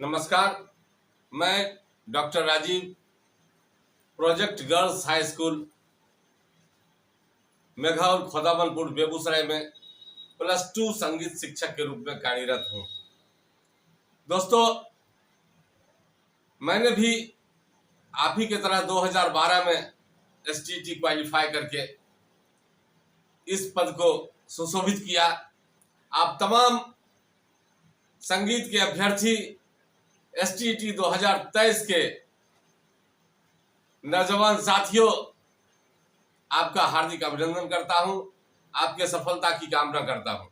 नमस्कार। मैं doctor Rajiv, project girls high school Meghaul Khodawanpur Begusarai में +2 संगीत शिक्षक के रूप में कार्यरत हूँ। दोस्तों, मैंने भी आप ही की तरह 2012 में एसटीटी क्वालिफाई करके इस पद को सुशोभित किया। आप तमाम संगीत के अभ्यर्थी एसटीटी 2023 के नौजवान साथियों, आपका हार्दिक अभिनंदन करता हूं, आपके सफलता की कामना करता हूं।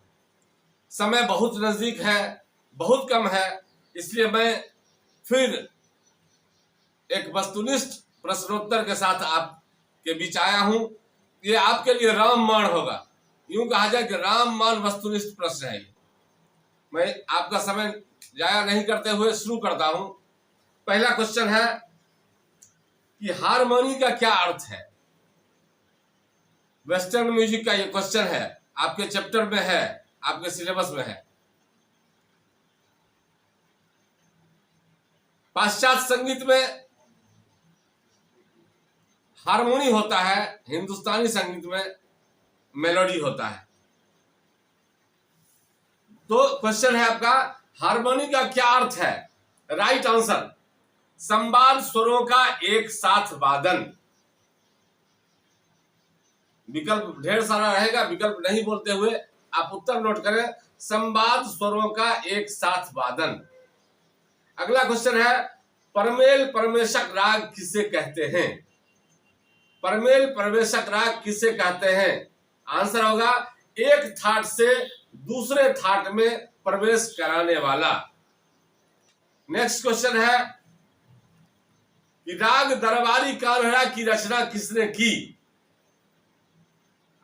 समय बहुत नजदीक है, बहुत कम है, इसलिए मैं फिर एक वस्तुनिष्ठ प्रश्नोत्तर के साथ आपके बीच आया हूं। ये आपके लिए रामबाण होगा, यूं कहा जाए कि रामबाण वस्तुनिष्ठ प्रश्न है। मैं आपका समय जाया नहीं करते हुए शुरू करता हूं। पहला क्वेश्चन है कि हारमोनी का क्या अर्थ है। वेस्टर्न म्यूजिक का ये क्वेश्चन है, आपके चैप्टर में है, आपके सिलेबस में है। पाश्चात्य संगीत में हारमोनी होता है, हिंदुस्तानी संगीत में मेलोडी होता है। तो क्वेश्चन है आपका, हारमोनी का क्या अर्थ है। राइट आंसर, संवाद स्वरों का एक साथ वादन। विकल्प ढेर सारा रहेगा, विकल्प नहीं बोलते हुए आप उत्तर नोट करें। संवाद स्वरों का एक साथ वादन। अगला क्वेश्चन है, परमेल परमेशक राग किसे कहते हैं। परमेल परमेशक राग किसे कहते हैं। आंसर होगा, एक थाट से दूसरे थाट में प्रवेश कराने वाला। नेक्स्ट क्वेश्चन है कि राग दरबारी कान्हड़ा की रचना किसने की।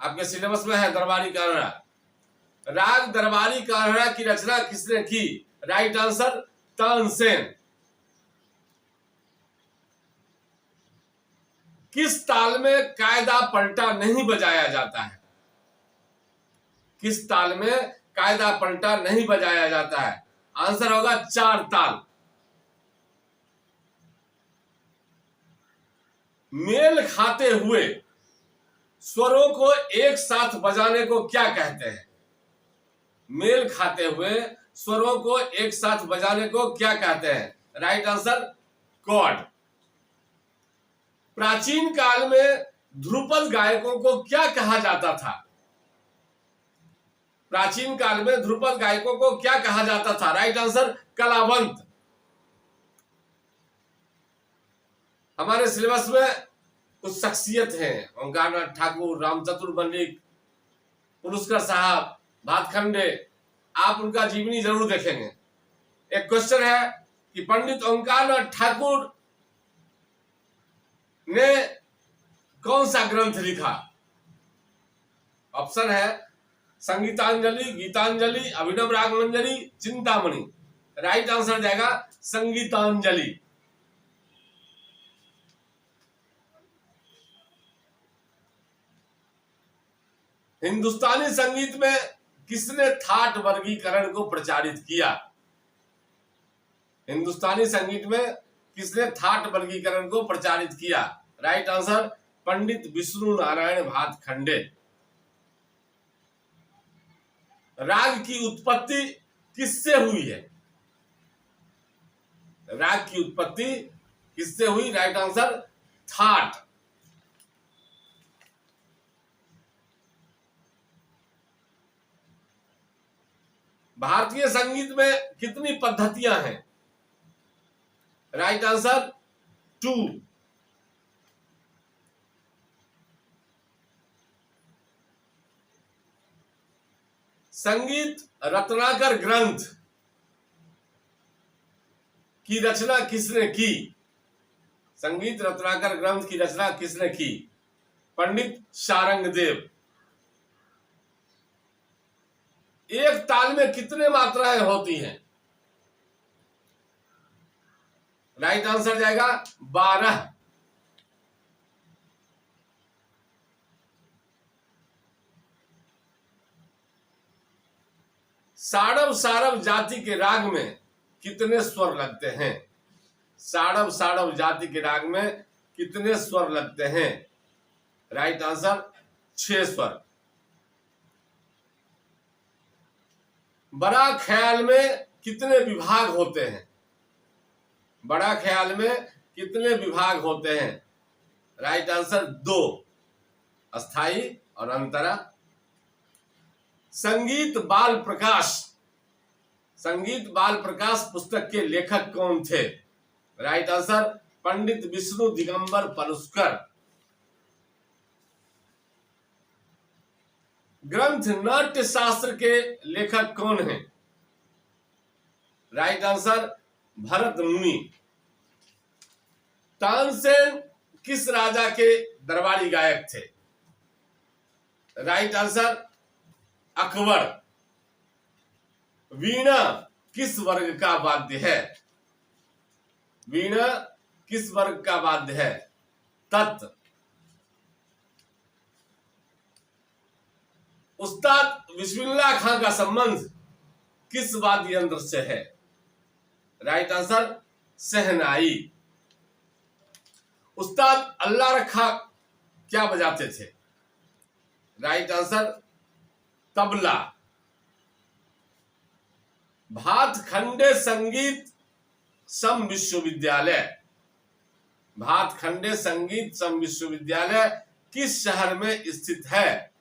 आपके सिलेबस में है दरबारी कान्हड़ा। राग दरबारी कान्हड़ा की रचना किसने की। Right answer, Tansen. किस ताल में कायदा पलटा नहीं बजाया जाता है। किस ताल में कायदा पलटा नहीं बजाया जाता है। आंसर होगा, चार ताल। मेल खाते हुए स्वरों को एक साथ बजाने को क्या कहते हैं। मेल खाते हुए स्वरों को एक साथ बजाने को क्या कहते हैं। Right answer, chord. प्राचीन काल में ध्रुपद गायकों को क्या कहा जाता था। प्राचीन काल में ध्रुपद गायकों को क्या कहा जाता था। राइट आंसर, कलावंत। हमारे सिलेबस में कुछ शख्सियत हैं, ओंकारनाथ ठाकुर, रामचतुर मल्लिक, पुरस्कर साहब, भातखंडे। आप उनका जीवनी जरूर देखेंगे। एक क्वेश्चन है कि पंडित ओंकारनाथ ठाकुर ने कौन सा ग्रंथ लिखा। ऑप्शन है संगीतांजलि, गीतांजलि, अभिनव राग मंजरी, चिंतामणि। राइट आंसर जाएगा संगीतांजलि। हिंदुस्तानी संगीत में किसने थाट वर्गीकरण को प्रचारित किया। हिंदुस्तानी संगीत में किसने थाट वर्गीकरण को प्रचारित किया। राइट आंसर, पंडित विष्णु नारायण भातखंडे। राग की उत्पत्ति किससे हुई है। राग की उत्पत्ति किससे हुई। Right answer, thaat. भारतीय संगीत में कितनी पद्धतियां हैं। Right answer, 2। संगीत रत्नाकर ग्रंथ की रचना किसने की। संगीत रत्नाकर ग्रंथ की रचना किसने की। पंडित शारंगदेव। एक ताल में कितने मात्राएं होती हैं। राइट आंसर जाएगा 12। साड़व सारव जाति के राग में कितने स्वर लगते हैं? साड़व साड़व जाति के राग में कितने स्वर लगते हैं? राइट आंसर 6 स्वर। बड़ा ख्याल में कितने विभाग होते हैं? बड़ा ख्याल में कितने विभाग होते हैं? राइट आंसर 2, अस्थाई और अंतरा। संगीत बाल प्रकाश पुस्तक के लेखक कौन थे? राइट आंसर पंडित विष्णु दिगंबर पलुस्कर। ग्रंथ नाट्य शास्त्र के लेखक कौन हैं? राइट आंसर भरत मुनि। तानसेन किस राजा के दरबारी गायक थे? Right answer Akbar. वीणा किस वर्ग का वाद्य है? वीणा किस वर्ग का वाद्य है? तत्। उस्ताद बिस्मिल्लाह खां का संबंध किस वाद्य यंत्र से है? राइट आंसर शहनाई। उस्ताद अल्लाह रखा क्या बजाते थे? Right answer tabla. भातखंडे संगीत सम विश्वविद्यालय, भातखंडे संगीत सम विश्वविद्यालय किस शहर में स्थित है?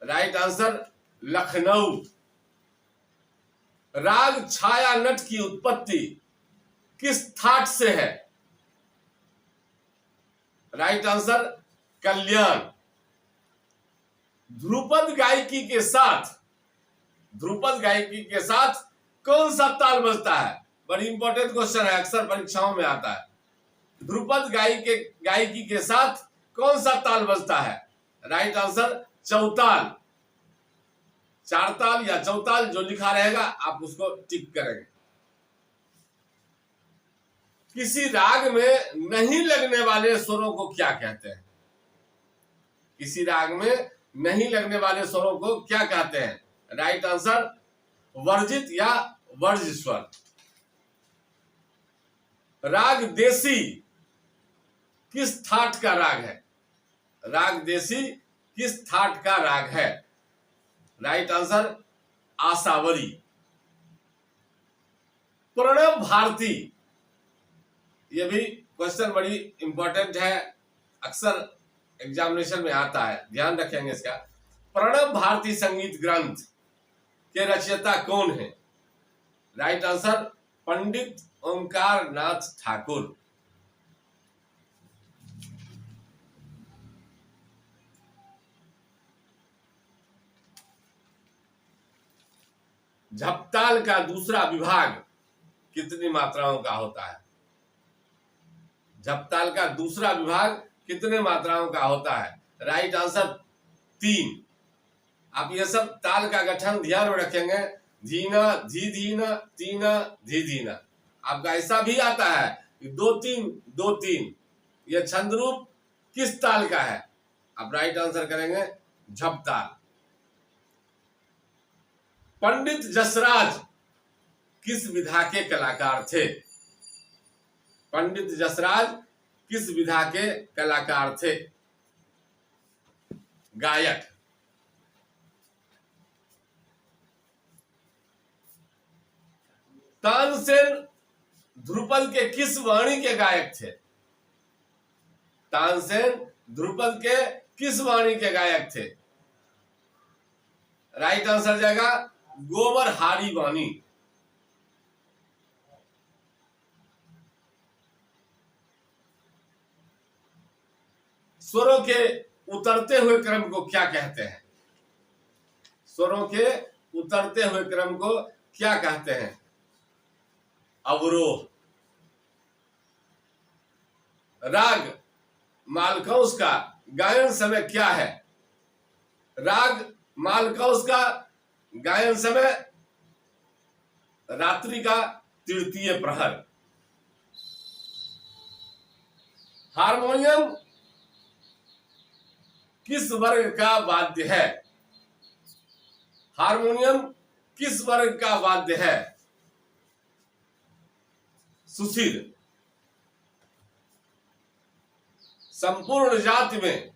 Right answer Lucknow. राग छाया नट की उत्पत्ति किस थाट से है? राइट आंसर कल्याण। ध्रुपद गायकी के साथ कौन सा ताल बजता है? बड़ी इंपॉर्टेंट क्वेश्चन है, अक्सर परीक्षाओं में आता है। ध्रुपद गायकी के साथ कौन सा ताल बजता है? राइट आंसर चौताल। 4 ताल या चौताल जो लिखा रहेगा आप उसको टिक करेंगे। किसी राग में नहीं लगने वाले स्वरों को क्या कहते हैं? किसी राग में नहीं लगने वाले स्वरों को क्या कहते हैं? राइट आंसर वर्जित या वर्ज्य स्वर। राग देसी किस थाट का राग है? राग देसी किस थाट का राग है? Right answer Asavari. प्रणव भारती, यह भी क्वेश्चन बड़ी इंपॉर्टेंट है, अक्सर एग्जामिनेशन में आता है, ध्यान रखेंगे इसका। प्रणव भारती संगीत ग्रंथ के रचयिता कौन है? राइट आंसर पंडित ओंकार नाथ ठाकुर। झपताल का दूसरा विभाग कितनी मात्राओं का होता है? झपताल का दूसरा विभाग कितने मात्राओं का होता है? Right answer 3। आप ये सब ताल का गठन ध्यान में रखेंगे। धीना धी धीना तीना धी धीना। आपका ऐसा भी आता है कि 2-3 2-3, यह छंद रूप किस ताल का है? आप राइट आंसर करेंगे झपताल। पंडित जसराज किस विधा के कलाकार थे? पंडित जसराज किस विधा के कलाकार थे? गायक। तानसेन ध्रुपद के किस वाणी के गायक थे? तानसेन ध्रुपद के किस वाणी के गायक थे? राइट आंसर जाएगा गोबर हारी वाणी। स्वरों के उतरते हुए क्रम को क्या कहते हैं? स्वरों के उतरते हुए क्रम को क्या कहते हैं? अवरोह। राग मालकौस का गायन समय क्या है? राग मालकौस का गायन समय रात्रि का तृतीय प्रहर। हारमोनियम किस वर्ग का वाद्य है? हारमोनियम किस वर्ग का वाद्य है? सुशील। संपूर्ण जाति में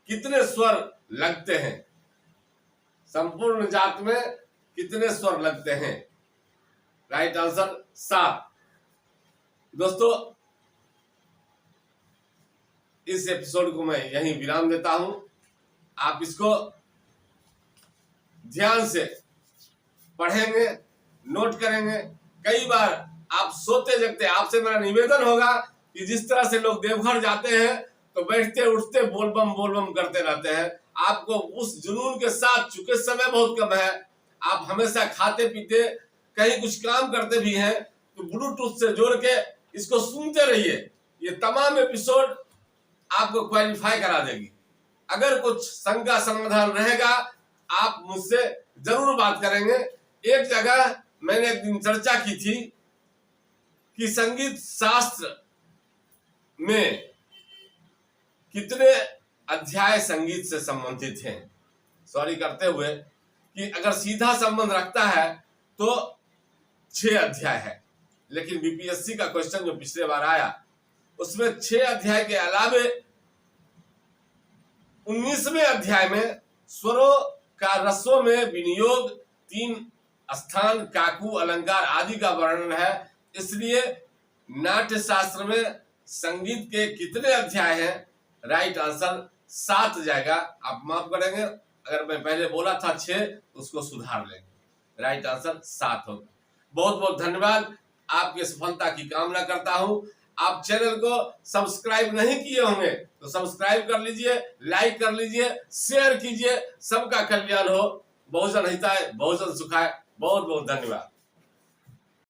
कितने स्वर लगते हैं? संपूर्ण जाति में कितने स्वर लगते हैं? Right answer 7। दोस्तों, इस एपिसोड को मैं यहीं विराम देता हूं। आप इसको ध्यान से पढ़ेंगे, नोट करेंगे। कई बार आप सोते जगते, आपसे मेरा निवेदन होगा कि जिस तरह से लोग देवघर जाते हैं तो बैठते उठते बोलबम करते रहते हैं, आपको उस जुनून के साथ, चूंकि समय बहुत कम है, आप हमेशा खाते पीते कहीं कुछ काम करते भी हैं, तो ब्लूटूथ से जोड़ के इसको सुनते रहिए। ये तमाम एपिसोड आपको क्वालिफाई करा देगी। अगर कुछ शंका समाधान रहेगा, आप मुझसे जरूर बात करेंगे। एक जगह मैंने एक दिन चर्चा की थी कि संगीत शास्त्र में कितने अध्याय संगीत से संबंधित हैं। सॉरी करते हुए कि अगर सीधा संबंध रखता है तो 6 अध्याय है, लेकिन बीपीएससी का क्वेश्चन जो पिछले बार आया उसमें 6 अध्याय के अलावे 19वें अध्याय में स्वरों का रसों में विनियोग, 3 स्थान, काकू, अलंकार आदि का वर्णन है। इसलिए नाट्य शास्त्र में संगीत के कितने अध्याय हैं? राइट आंसर 7 जाएगा। आप माफ करेंगे, अगर मैं पहले बोला था 6 तो उसको सुधार लेंगे। राइट आंसर 7 होगा। बहुत बहुत धन्यवाद। आपकी सफलता की कामना करता हूं। आप चैनल को सब्सक्राइब नहीं किए होंगे तो सब्सक्राइब कर लीजिए, लाइक कर लीजिए, शेयर कीजिए। सबका कल्याण हो। बहुजन हिताय बहुजन सुखाय। बहुत बहुत धन्यवाद।